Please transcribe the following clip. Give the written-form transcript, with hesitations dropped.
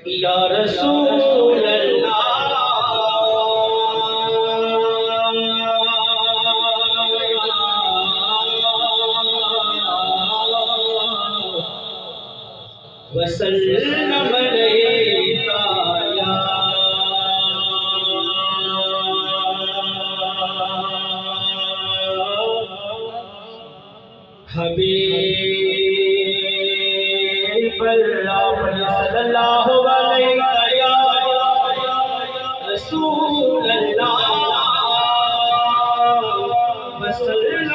یا رسول اللہ وسلم علیک یا حبیب اللہ صلی اللہ علیہ یا رسول اللہ وسلم